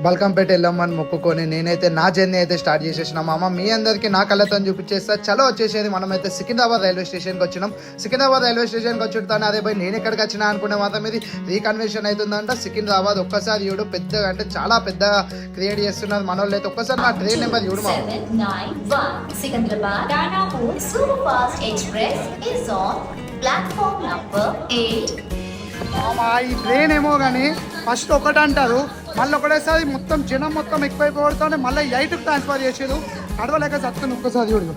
బల్కంపేట వెళ్ళామని మొక్కుకొని నేనైతే నా జర్నీ అయితే స్టార్ట్ చేసేసిన మామ. మీ అందరికీ నా కళ్ళతో చూపించేస్తా. చలో వచ్చేసేది మనమైతే సికింద్రాబాద్ రైల్వే స్టేషన్కి వచ్చినాం. సికింద్రాబాద్ రైల్వే స్టేషన్కి వచ్చుతాను. అదే పోయి నేను ఎక్కడికి వచ్చినా అనుకునే మాత్రం ఇది రీకన్వెన్షన్ అవుతుందంట. సికింద్రాబాద్ ఒక్కసారి చూడు, పెద్దగా అంటే చాలా పెద్దగా క్రియేట్ చేస్తున్నారు మన వాళ్ళు అయితే. ఒక్కసారి నా ట్రైన్ నెంబర్ చూడు మామ. Secunderabad Danapur super fast express is on platform number 8. ఈ ట్రైన్ ఏమో కానీ ఫస్ట్ ఒకటి అంటారు, మళ్ళీ ఒకటేసారి మొత్తం జనం మొత్తం ఎక్కువైపోతానే మళ్ళీ 8కి ట్రాన్స్ఫర్ చేసేది. అడవలేక చదువుకుని ఒక్కసారి చూడు.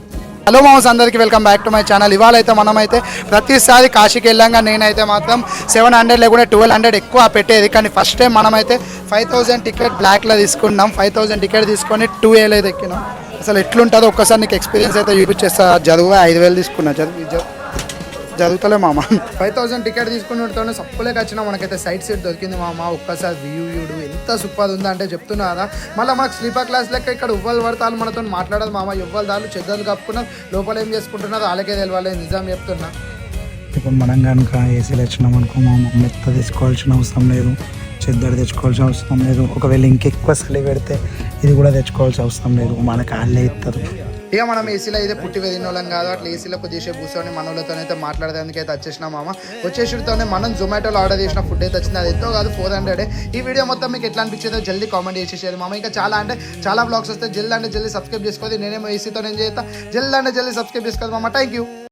హలో మామస్, అందరికీ welcome back to my channel. ఇవాళ అయితే మనమైతే ప్రతిసారి కాశీకి వెళ్ళాక నేనైతే మాత్రం 700 లేకుండా 1200 ఎక్కువ పెట్టేది. కానీ ఫస్ట్ టైం మనమైతే 5000 టికెట్ బ్లాక్లో తీసుకున్నాం. 5000 టికెట్ తీసుకొని 2A అయితే ఎక్కినాం. అసలు ఎట్లుంటుందో ఒక్కసారి నీకు ఎక్స్పీరియన్స్ అయితే చూపించేస్తా. చదువు 5000 తీసుకున్నా, జరుగుతలే మామ. 5000 టికెట్ తీసుకున్నతోనే సప్పులేక వచ్చినా మనకైతే సైడ్ సీట్ దొరికింది మామ. ఒక్కసారి వ్యూడు ఎంత సూపర్ ఉందా అంటే చెప్తున్నా కదా. మళ్ళీ మనకు స్లీపర్ క్లాస్ లెక్క ఇక్కడ ఉవ్వలు పడతాను మనతో మాట్లాడదు మామ. ఎవ్వరు దాళ్ళు చెద్దలు కప్పుకున్నారు, లోపల ఏం చేసుకుంటున్నారు వాళ్ళకే తెలియాలి. నిజం చెప్తున్నా. ఇప్పుడు మనం కనుక ఏసీలు వచ్చినాం అనుకో మామ, మెత్త తెచ్చుకోవాల్సిన అవసరం లేదు, చెద్దరు తెచ్చుకోవాల్సిన అవసరం లేదు. ఒకవేళ ఇంకెక్కువ చలి పెడితే ఇది కూడా తెచ్చుకోవాల్సిన అవసరం లేదు, మనకు వాళ్ళే ఇస్తారు. ఇక మనం ఏసీలో అయితే పుట్టి వెదిన వాళ్ళం కాదు. అట్లా ఏసీలో కొద్దిసేపు కూర్చొని మన వాళ్ళతోనైతే మాట్లాడేందుకు అయితే వచ్చేసినా మామ. వచ్చేసితోనే మనం జొమాటోలో ఆర్డర్ చేసిన ఫుడ్ అయితే వచ్చింది. అది ఎంతో కాదు 400. ఈ వీడియో మొత్తం మీకు ఎట్లా అనిపించేదో జల్దీ కామెంట్ చేసేసేది మామ. ఇంకా చాలా అంటే చాలా బ్లాగ్స్ వస్తాయి. జల్దీ అంటే జల్దీ సబ్స్క్రైబ్ చేసుకోవాలి. నేనేమో ఏసీతో నేను చేస్తా. జల్దీ అంటే జల్దీ సబ్స్క్రైబ్ చేసుకోవాలి మామ. Thank you.